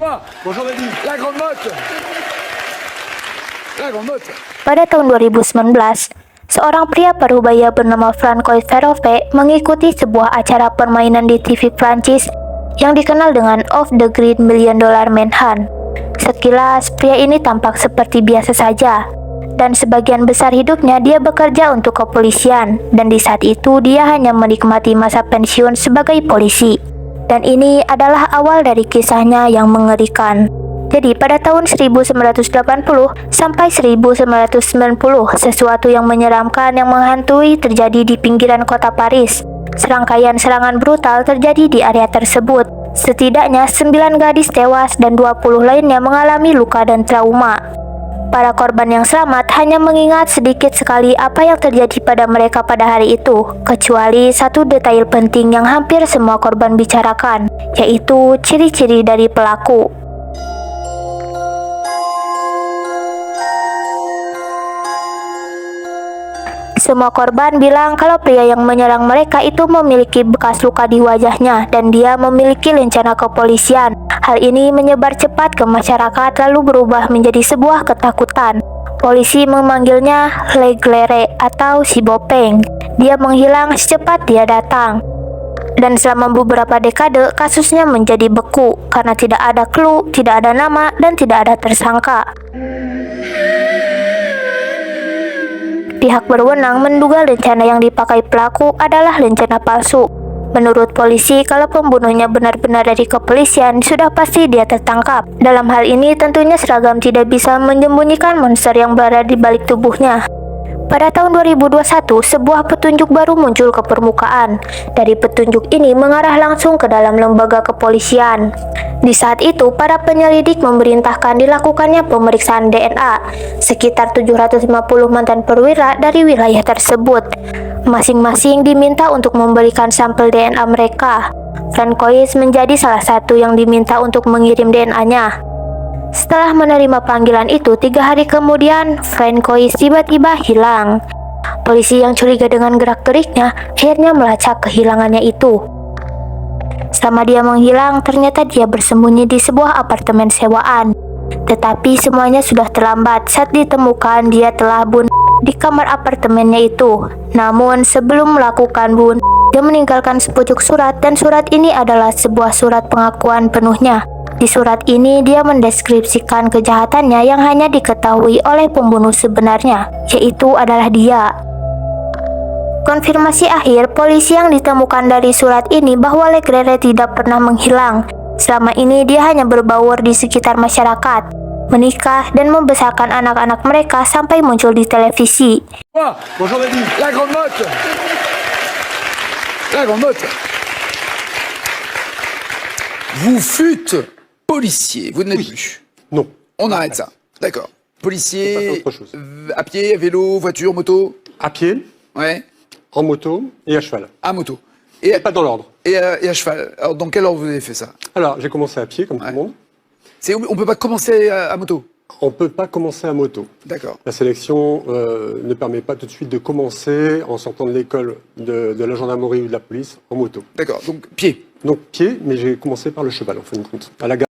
Quoi? Bonjour David. La grande motte. La grande motte. Pada tahun 2019, seorang pria parubaya bernama Francois Verhoeven mengikuti sebuah acara permainan di TV Prancis yang dikenal dengan Of the Great $1 Million Manhunt. Sekilas, pria ini tampak seperti biasa saja, dan sebagian besar hidupnya dia bekerja untuk kepolisian, dan di saat itu dia hanya menikmati masa pensiun sebagai polisi. Dan ini adalah awal dari kisahnya yang mengerikan. Jadi pada tahun 1980 sampai 1990, sesuatu yang menyeramkan yang menghantui terjadi di pinggiran kota Paris. Serangkaian serangan brutal terjadi di area tersebut. Setidaknya 9 gadis tewas dan 20 lainnya mengalami luka dan trauma. Para korban yang selamat hanya mengingat sedikit sekali apa yang terjadi pada mereka pada hari itu, kecuali satu detail penting yang hampir semua korban bicarakan, yaitu ciri-ciri dari pelaku. Semua korban bilang kalau pria yang menyerang mereka itu memiliki bekas luka di wajahnya dan dia memiliki lencana kepolisian. Hal ini menyebar cepat ke masyarakat lalu berubah menjadi sebuah ketakutan. Polisi memanggilnya Le Glere atau si Bopeng. Dia menghilang secepat dia datang. Dan selama beberapa dekade, kasusnya menjadi beku karena tidak ada clue, tidak ada nama, dan tidak ada tersangka. Pihak berwenang menduga lencana yang dipakai pelaku adalah lencana palsu. Menurut polisi, kalau pembunuhnya benar-benar dari kepolisian, sudah pasti dia tertangkap. Dalam hal ini, tentunya seragam tidak bisa menyembunyikan monster yang berada di balik tubuhnya. Pada tahun 2021, sebuah petunjuk baru muncul ke permukaan. Dari petunjuk ini mengarah langsung ke dalam lembaga kepolisian. Di saat itu, para penyelidik memerintahkan dilakukannya pemeriksaan DNA sekitar 750 mantan perwira dari wilayah tersebut. Masing-masing diminta untuk memberikan sampel DNA mereka. Francois menjadi salah satu yang diminta untuk mengirim DNA-nya. Setelah menerima panggilan itu, 3 hari kemudian, Francois tiba-tiba hilang. Polisi yang curiga dengan gerak-geriknya akhirnya melacak kehilangannya itu. Selama dia menghilang, ternyata dia bersembunyi di sebuah apartemen sewaan. Tetapi semuanya sudah terlambat saat ditemukan dia telah bunuh di kamar apartemennya itu. Namun sebelum melakukan bunuh, dia meninggalkan sepucuk surat dan surat ini adalah sebuah surat pengakuan penuhnya. Di surat ini dia mendeskripsikan kejahatannya yang hanya diketahui oleh pembunuh sebenarnya, yaitu adalah dia. Konfirmasi akhir, polisi yang ditemukan dari surat ini bahwa Le Glere tidak pernah menghilang. Selama ini dia hanya berbaur di sekitar masyarakat, menikah dan membesarkan anak-anak mereka sampai muncul di televisi. Bonjour David. La grande motte. La grande motte. Vous fûtes policier, vous ne l'êtes plus. Non. On arrête ça. D'accord. Policier, On passe à autre chose. à pied, à vélo, voiture, moto. À pied, Ouais. en moto et à cheval. À moto. Et Pas dans l'ordre. à cheval. Alors, dans quel ordre vous avez fait ça? Alors, j'ai commencé à pied, comme tout le monde. On peut pas commencer à moto. On ne peut pas commencer à moto. D'accord. La sélection ne permet pas tout de suite de commencer en sortant de l'école de la gendarmerie ou de la police en moto. D'accord. Donc, pied. Donc pied, mais j'ai commencé par le cheval en fin de compte. À la gare.